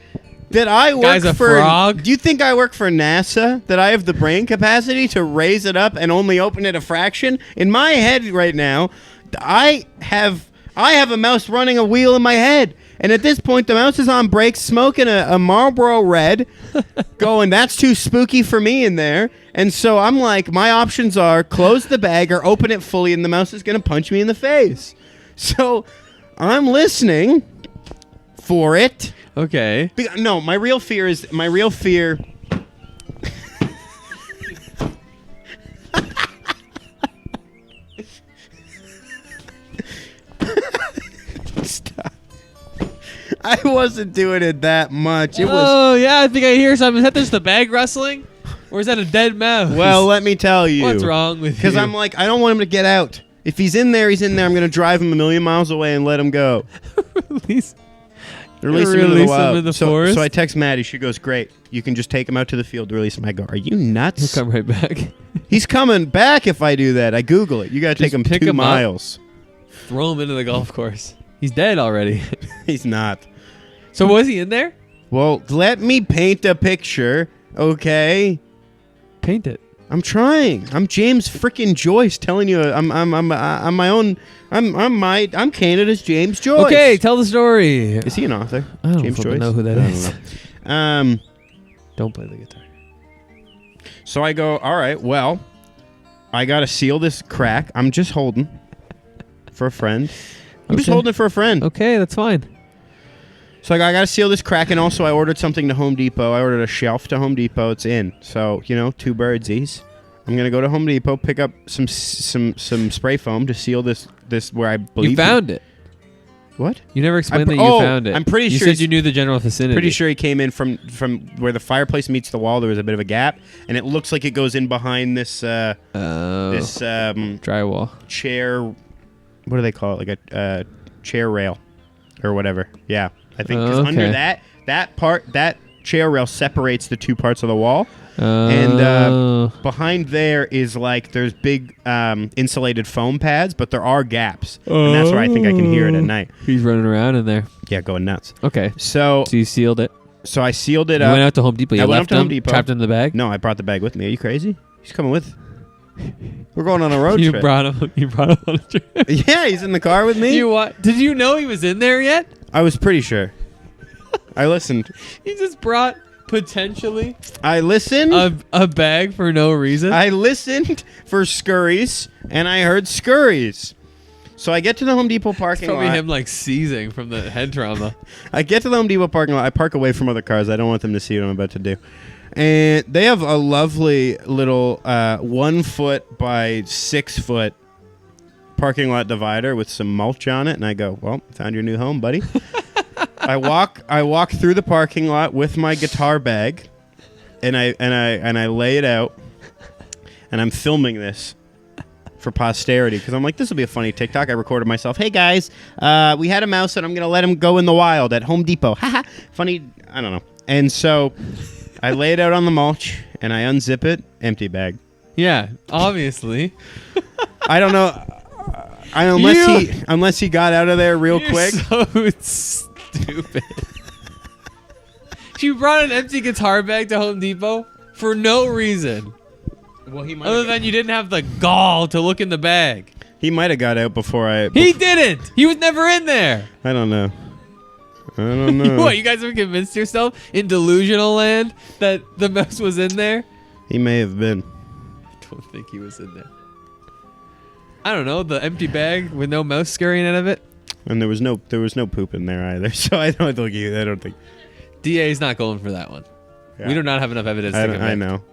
that I work Guy's a for? frog? Do you think I work for NASA? That I have the brain capacity to raise it up and only open it a fraction? In my head right now, I have a mouse running a wheel in my head. And at this point, the mouse is on break, smoking a Marlboro Red, going, that's too spooky for me in there. And so I'm like, my options are close the bag or open it fully, and the mouse is going to punch me in the face. So I'm listening for it. Okay. No, my real fear. Stop. I wasn't doing it that much. It was. Oh yeah, I think I hear something. Is that just the bag rustling, or is that a dead mouse? Well, let me tell you. what's wrong with you? Because I'm like, I don't want him to get out. If he's in there, he's in there. I'm going to drive him a million miles away and let him go. Release Release him into the Release him wild. in the so, forest? so I text Maddie. She goes, great. You can just take him out to the field to release him. I go, are you nuts? He'll come right back. He's coming back if I do that. I Google it. You got to take Just him pick 2 him up. miles. Throw him into the golf course. He's dead already. He's not. So was he in there? Well, let me paint a picture, okay? Paint it. I'm trying. I'm James frickin' Joyce telling you I'm my own. I'm Canada's James Joyce. Okay, tell the story. Is he an author? I don't James fucking Joyce? know who that I don't is. know. Don't play the guitar. So I go, all right, well, I got to seal this crack. I'm just holding for a friend. I'm just Okay. holding it for a friend. Okay, that's fine. So I got to seal this crack, and also I ordered something to Home Depot. I ordered a shelf to Home Depot. It's in. So, 2 birdsies. I'm going to go to Home Depot, pick up some spray foam to seal this where I believe... You found it. What? You never explained I- that you oh, found it. I'm pretty you sure said he's- you knew the general vicinity. Pretty sure he came in from where the fireplace meets the wall. There was a bit of a gap, and it looks like it goes in behind this Drywall. chair. What do they call it? Like a chair rail or whatever. Yeah, I think 'cause Oh, under okay. that chair rail separates the 2 parts of the wall, Oh. and behind there is like there's big insulated foam pads, but there are gaps, and that's where I think I can hear it at night. He's running around in there. Yeah, going nuts. Okay. So So you sealed it. I sealed it You up. went out to Home Depot. You I went left up to Home him, Depot. trapped in the bag. No, I brought the bag with me. Are you crazy? He's coming with. We're going on a road You trip. brought him. You brought him on a trip. Yeah, he's in the car with me. You what? Did you know he was in there yet? I was pretty sure. I listened. He just brought potentially I listened. a bag for no reason. I listened for scurries, and I heard scurries. So I get to the Home Depot parking Probably lot. him like seizing from the head trauma. I get to the Home Depot parking lot. I park away from other cars. I don't want them to see what I'm about to do. And they have a lovely little 1 foot by 6 foot parking lot divider with some mulch on it. And I go, well, found your new home, buddy. I walk through the parking lot with my guitar bag, and I lay it out, and I'm filming this for posterity because I'm like, this will be a funny TikTok. I recorded myself. Hey guys, we had a mouse and I'm gonna let him go in the wild at Home Depot. Haha, funny. I don't know. And so I lay it out on the mulch and I unzip it, empty bag. Yeah, obviously. I don't know. Unless he got out of there real You're quick. So stupid. You brought an empty guitar bag to Home Depot for no reason. Well, he Other than you didn't have the gall to look in the bag. he might have got out before I. He didn't. He was never in there. I don't know. I don't know. What, you guys have convinced yourself in delusional land that the mouse was in there? He may have been. I don't think he was in there. I don't know, the empty bag with no mouse scurrying out of it. And there was no poop in there either. So I don't think. DA's not going for that one. Yeah. We do not have enough evidence to convict. I know.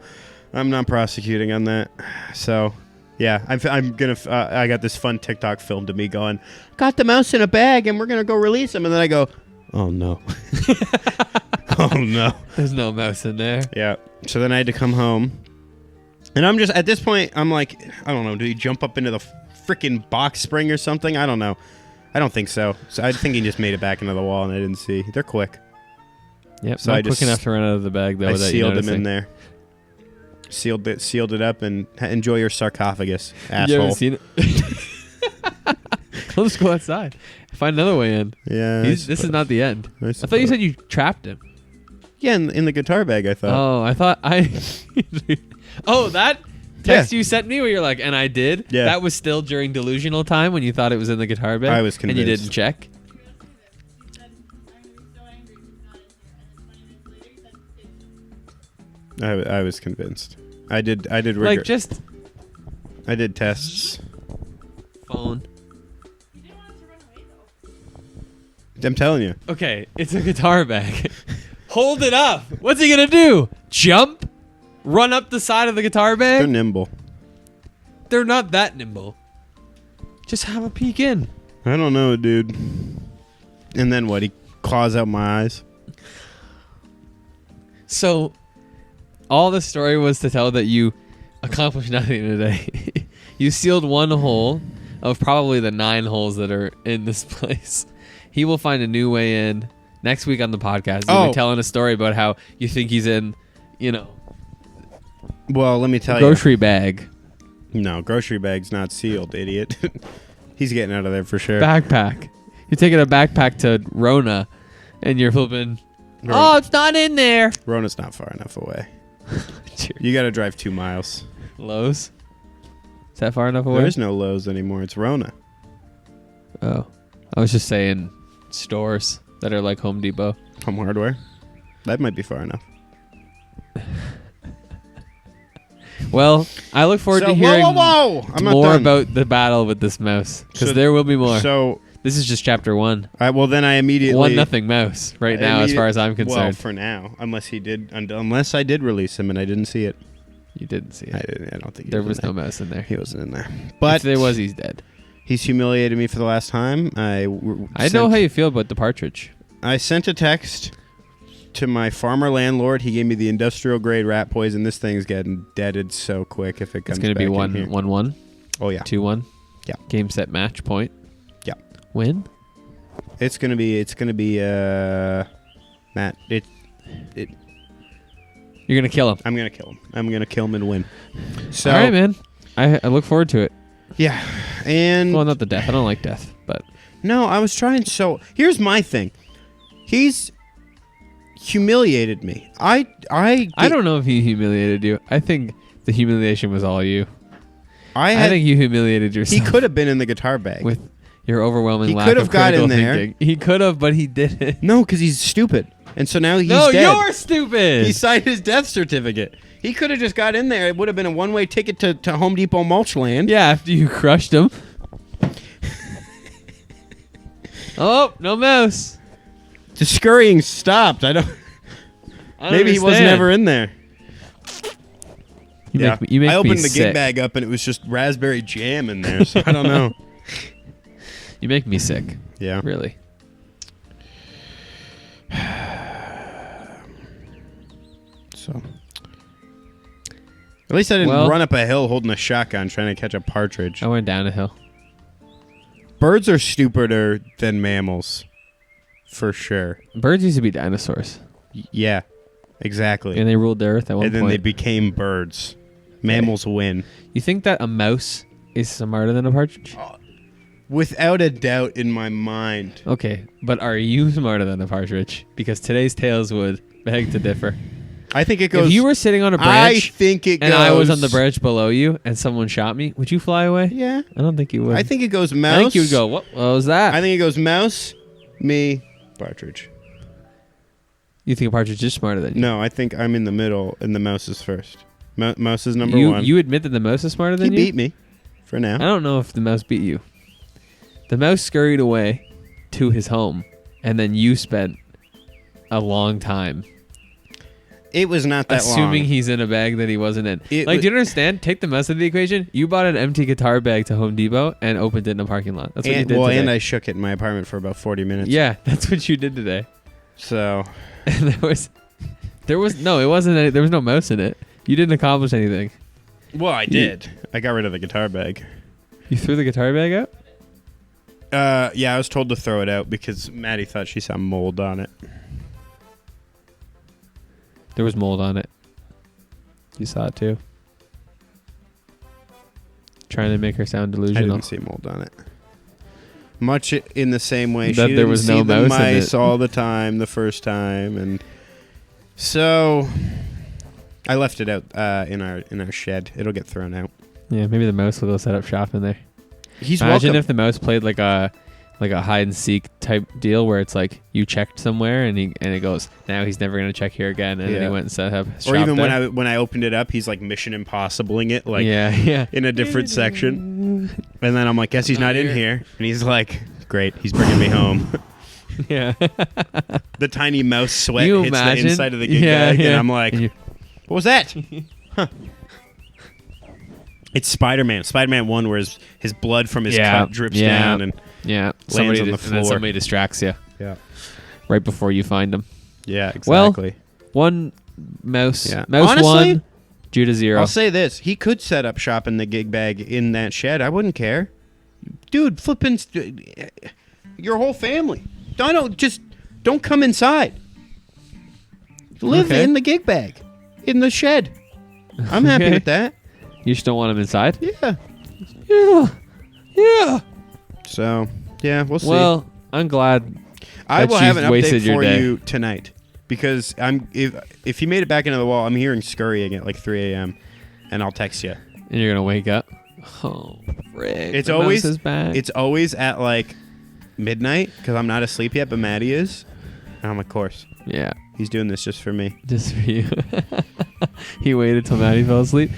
I'm not prosecuting on that. So, yeah, I'm gonna. I got this fun TikTok film to me going, got the mouse in a bag and we're gonna go release him, and then I go, oh no, oh no. There's no mouse in there. Yeah. So then I had to come home, and I'm just at this point. I'm like, I don't know. Did he jump up into the freaking box spring or something? I don't know. I don't think so. So I think he just made it back into the wall, and I didn't see. They're quick. Yep. So Not I quick just- enough to run out of the bag though. I without you sealed him noticing. in there. Sealed it up, and enjoy your sarcophagus, You asshole. haven't seen it? Let's go outside. Find another way in. Yeah. This is not the end. I thought you said you trapped him. Yeah, in the guitar bag, I thought. Oh, I thought Oh, that text you sent me where you're like, and I did? Yeah. That was still during delusional time when you thought it was in the guitar bag? I was And you convinced. didn't check? Then I was so angry he's not in here. And then 20 minutes later, he said, "It's I was convinced. I did Like, just I did tests. phone. He didn't want us to run away, though." I'm telling you. Okay, it's a guitar bag. Hold it up. What's he going to do? Jump? Run up the side of the guitar They're bag? nimble. They're not that nimble. Just have a peek in. I don't know, dude. And then what? He claws out my eyes. So, all the story was to tell that you accomplished nothing today. You sealed one hole of probably the 9 holes that are in this place. He will find a new way in next week on the podcast. He'll be telling a story about how you think he's in, Well, let me tell grocery bag, you. No, grocery bag's not sealed, idiot. He's getting out of there for sure. backpack. You're taking a backpack to Rona, and you're flipping. Oh, it's not in there. Rona's not far enough away. You got to drive 2 miles. Lowe's. Is that far enough away? There is no Lowe's anymore. It's Rona. Oh, I was just saying stores that are like Home Depot. Home Hardware. That might be far enough. Well, I look forward to hearing whoa! I'm not more done. about the battle with this mouse because So- there will be more. So, This is just chapter 1. well, then I immediately 1-0 mouse right now, as far as I'm Well, concerned. for now, unless I did release him and I didn't see it. You didn't see it. I don't think he There was was in no there. mouse in there. He wasn't in there. If But there was, he's dead. he's humiliated me for the last time. I know how you feel about the partridge. I sent a text to my farmer landlord. He gave me the industrial grade rat poison. This thing's getting deaded so quick if it comes It's going to be back in here. 1-1, Oh yeah. 2-1. Yeah. Game, set, match, point. Yeah. Win? It's gonna be Matt. You're going to kill him. I'm gonna kill him. I'm gonna kill him and win. So All right, man. I look forward to it. yeah, and Well, not the death. I don't like death, but no, I was trying. So here's my thing. He's humiliated me. I don't know if he humiliated you. I think the humiliation was all you. I think you humiliated he yourself. could have been in the guitar bag. with your overwhelming He lack could of have got critical in there. thinking. He could have, but he didn't. No, because he's stupid, and so now he's No, dead. you're stupid. He signed his death certificate. He could have just got in there. It would have been a one-way ticket to Home Depot mulch land. Yeah, after you crushed him. Oh, no mouse. The scurrying stopped. I don't. Maybe he wasn't ever in there. You make me I opened me the sick. gig bag up and it was just raspberry jam in there. So I don't know. You make me sick. Yeah. Really. So. At least I didn't Well- run up a hill holding a shotgun trying to catch a partridge. I went down a hill. Birds are stupider than mammals, for sure. Birds used to be dinosaurs, Yeah, exactly. and they ruled the earth at one And then they point. became birds. Mammals win. You think that a mouse is smarter than a partridge? Without a doubt in my mind. Okay, but are you smarter than a partridge? Because today's tales would beg to differ. I think it goes. If you were sitting on a I branch think it goes. and I was on the branch below you and someone shot me, would you fly away? Yeah. I don't think you would. I think it goes mouse. I think you would go, what was that? I think it goes mouse, me, partridge. You think a partridge is smarter than you? No, I think I'm in the middle and the mouse is first. Mouse is number you, one. You admit that the mouse is smarter than he you? beat me for now. I don't know if the mouse beat you. The mouse scurried away to his home, and then you spent a long time It was not that assuming long. he's in a bag that he wasn't in. It Like, wa- do you understand? Take the mouse out of the equation. You bought an empty guitar bag to Home Depot and opened it in a parking lot. That's what you And, did today. and I shook it in my apartment for about 40 minutes. Yeah, that's what you did today. So And there was no, it wasn't. There was no mouse in it. You didn't accomplish anything. well, I did. I got rid of the guitar bag. You threw the guitar bag out. Yeah, I was told to throw it out because Maddie thought she saw mold on it. There was mold on it. You saw it too. Trying to make her sound I delusional. didn't see mold on it. Much in the same way That she there didn't was see no the mouse in mice it. all the time the first time, and so I left it out in our shed. It'll get thrown out. Yeah, maybe the mouse will go set up shop in there. He's Imagine welcome. if the mouse played like a hide and seek type deal where it's like you checked somewhere and it goes, now he's never gonna check here again, and then he Yeah. went and set up shop or even there. when I opened it up, he's like Mission Impossibling it, like yeah. in a different section. And then I'm like, guess he's not in here. And he's like, great, he's bringing me home. Yeah. The tiny mouse sweat You hits imagine? the inside of the gig Yeah, bag, yeah. and I'm like, And you- what was that? Huh. It's Spider-Man. Spider-Man 1 where his blood from his Yeah, cut drips yeah. down and yeah. lands on the And then floor. somebody distracts you yeah. right before you find him. Yeah, Well, exactly. One mouse. Yeah. Mouse Honestly, 1, Judah 0. I'll say this. He could set up shop in the gig bag in that shed. I wouldn't care. Dude, flipping your whole family. Don't come inside. Live Okay. in the gig bag. In the shed. I'm happy Okay. with that. You just don't want him inside? Yeah. Yeah. Yeah. So, yeah, we'll see. Well, I'm glad. I that will you've have an wasted update your for day. you tonight because if he made it back into the wall, I'm hearing scurrying at like 3 a.m. and I'll text you. And you're going to wake up. Oh, frick. It's the always mouse is back. it's always at like midnight because I'm not asleep yet, but Maddie is. And I'm of course Yeah. he's doing this just for me. Just for you. He waited till Maddie fell asleep.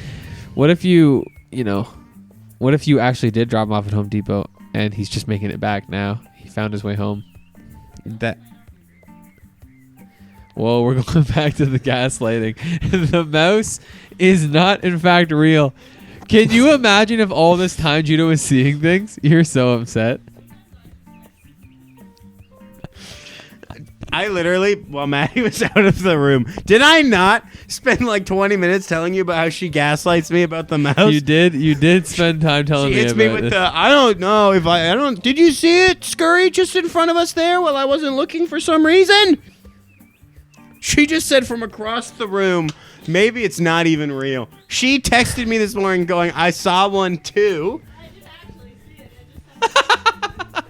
What if you actually did drop him off at Home Depot and he's just making it back now? He found his way home. That Whoa, we're going back to the gaslighting. The mouse is not, in fact, real. Can you imagine if all this time Judah was seeing things? You're so upset. I literally, while Maddie was out of the room, did I not spend like 20 minutes telling you about how she gaslights me about the mouse? You did spend time telling She me hits about me with this. the, I don't know if I don't, did you see it scurry just in front of us there while I wasn't looking for some reason? She just said from across the room, maybe it's not even real. She texted me this morning going, I saw one too. I didn't actually see it.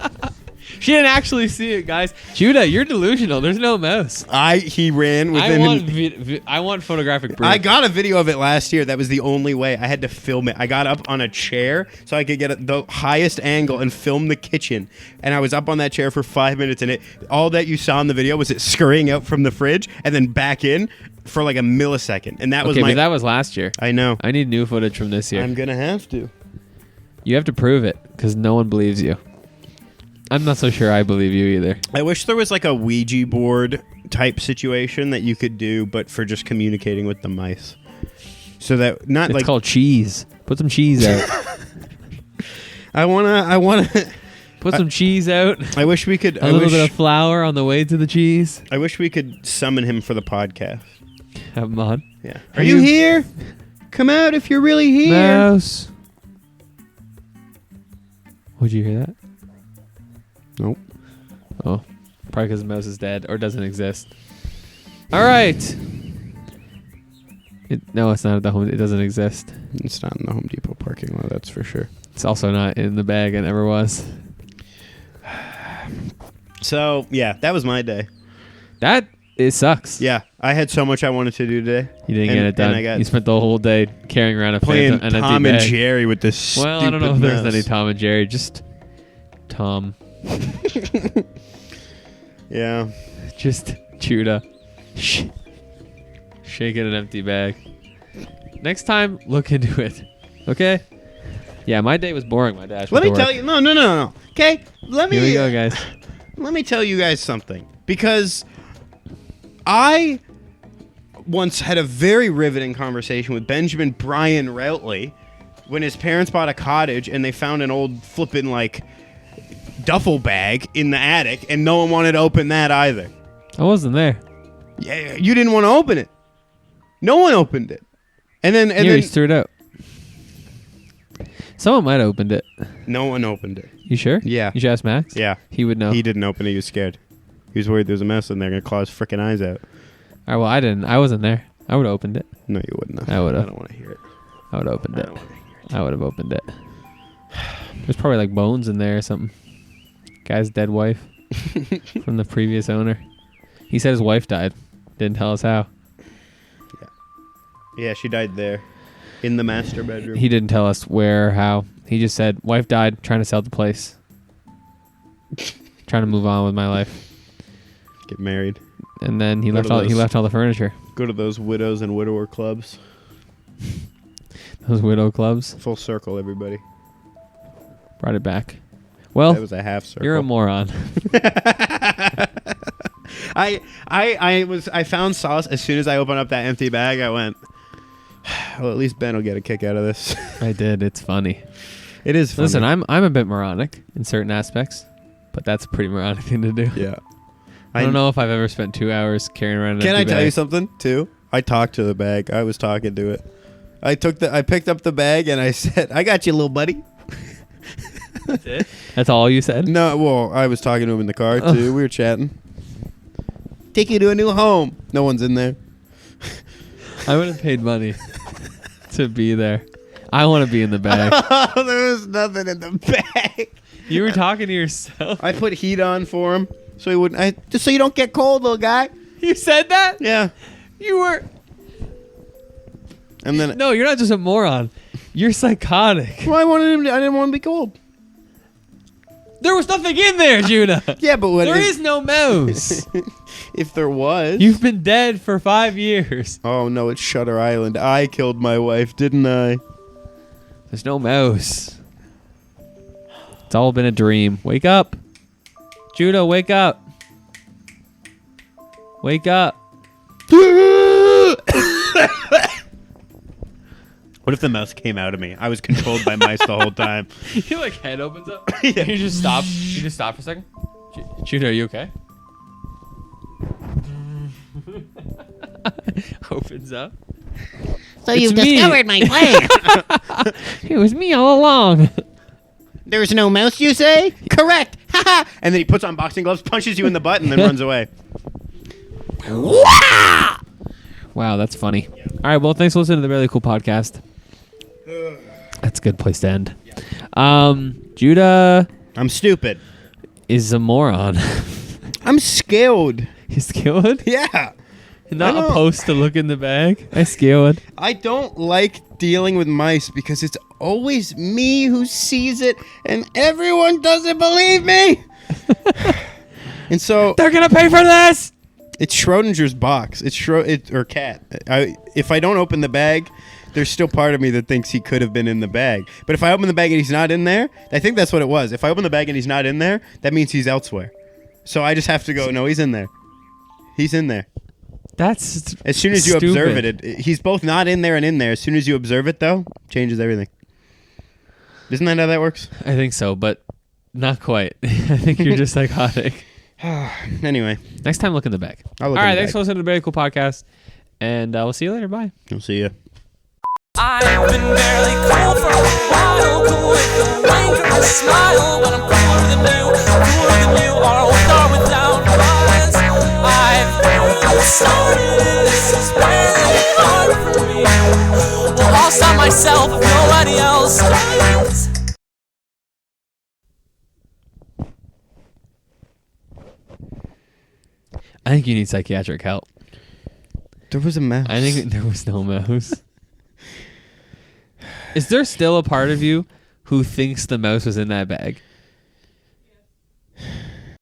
I just She didn't actually see it, guys. Judah, you're delusional. There's no mouse. He ran I within. want photographic proof. I got a video of it last year. That was the only way. I had to film it. I got up on a chair so I could get the highest angle and film the kitchen. And I was up on that chair for 5 minutes, and all that you saw in the video was it scurrying out from the fridge and then back in for like a millisecond. And that was Okay, my. but that was last year. I know. I need new footage from this year. I'm gonna have to. You have to prove it because no one believes you. I'm not so sure I believe you either. I wish there was like a Ouija board type situation that you could do, but for just communicating with the mice. So that not It's like called cheese. Put some cheese out. I wanna. Put some cheese out. I wish we could. A little bit of flour on the way to the cheese. I wish we could summon him for the podcast. Have him on. Yeah. Are you you- here? Come out if you're really here. Mouse. Would you hear that? Nope. Oh, probably because the mouse is dead or doesn't exist. All right. No, it's not at the home. It doesn't exist. It's not in the Home Depot parking lot, that's for sure. It's also not in the bag. It never was. So, yeah, that was my day. That It sucks. Yeah, I had so much I wanted to do today. You didn't And- get it done. and I got You spent the whole day carrying around a playing Phantom, an Tom empty and bag. Jerry with this Well, I don't know if stupid there's mess. any Tom and Jerry. Just Tom. Yeah. Just Judah. Shaking an empty bag. Next time, look into it. Okay? Yeah, my day was boring. My dash. Let me tell you. No. Okay, let me. Here we go, guys. Let me tell you guys something, because I once had a very riveting conversation with Benjamin Brian Routley when his parents bought a cottage and they found an old flippin' like duffel bag in the attic, and no one wanted to open that either. I wasn't there. Yeah, you didn't want to open it. No one opened it, and then You just threw it out. Someone might have opened it. no one opened it. You sure? Yeah. You should ask Max? Yeah, He would know. he didn't open it. He was scared. He was worried there was a mess in there gonna claw his freaking eyes out. All right, well, I didn't. I wasn't there. I would have opened it. No, you wouldn't have. I would've. I don't want to hear it. I would have opened I it. don't want to hear it. I would have opened it. There's probably like bones in there or something. Guy's dead wife from the previous owner. He said his wife died. Didn't tell us how. Yeah, she died there, in the master bedroom. He didn't tell us where or how. He just said, wife died, trying to sell the place. Trying to move on with my life. Get married. And then he Go left to all he those- left all the furniture. Go to those widows and widower clubs. Those widow clubs. Full circle, everybody. Brought it back. Well, That was a half circle. you're a moron. I found solace as soon as I opened up that empty bag. I went, well, at least Ben will get a kick out of this. I did. It's funny. It is funny. Listen, I'm a bit moronic in certain aspects, but that's a pretty moronic thing to do. Yeah. I don't know if I've ever spent 2 hours carrying around an Can I empty tell you bag. something too? I talked to the bag. I was talking to it. I picked up the bag and I said, "I got you, little buddy." That's it? That's all you said? No, well, I was talking to him in the car too. We were chatting. Take you to a new home. No one's in there. I would have paid money to be there. I want to be in the bag. There was nothing in the bag. You were talking to yourself. I put heat on for him so he wouldn't. Just so you don't get cold, little guy. You said that? Yeah. You were. And then No, you're not just a moron. You're psychotic. well, I didn't want to be cold. There was nothing in there, Judah. Yeah, but what There is no mouse. if there was? You've been dead for 5 years. Oh no, it's Shutter Island. I killed my wife, didn't I? There's no mouse. It's all been a dream. Wake up. Judah, wake up. Wake up. What if the mouse came out of me? I was controlled by mice the whole time. Your like head opens up. Yeah. You just stop. You just stop for a second. Judah, are you okay? Opens up. So It's you've me. discovered my plan. It was me all along. There's no mouse, you say? Correct. Haha. And then he puts on boxing gloves, punches you in the butt, and then runs away. Wow, that's funny. All right, well, thanks for listening to the Really Cool Podcast. That's a good place to end. Judah I'm stupid. is a moron. I'm scared. He's scared? Yeah. Not I know. opposed to look in the bag. I scared. I don't like dealing with mice because it's always me who sees it and everyone doesn't believe me. And so They're gonna pay for this. it's Schrodinger's box. It's or cat. If I don't open the bag, there's still part of me that thinks he could have been in the bag. But if I open the bag and he's not in there, I think that's what it was. If I open the bag and he's not in there, that means he's elsewhere. So I just have to go, no, he's in there. He's in there. That's As soon as you stupid. observe it, he's both not in there and in there. As soon as you observe it, though, changes everything. Isn't that how that works? I think so, but not quite. I think you're just psychotic. Anyway, Next time, look in the bag. I'll All look in right, the thanks bag. for listening to the Very Cool Podcast, and we'll see you later. Bye. I'll see you. I've been barely cool for a while, cool with a wink or a smile, but I'm cooler than you are with or without buzz. I've started, this is really hard for me. Well, I'll stop myself if nobody else does. I think you need psychiatric help. There was a mouse. I think there was no mouse. Is there still a part of you who thinks the mouse was in that bag?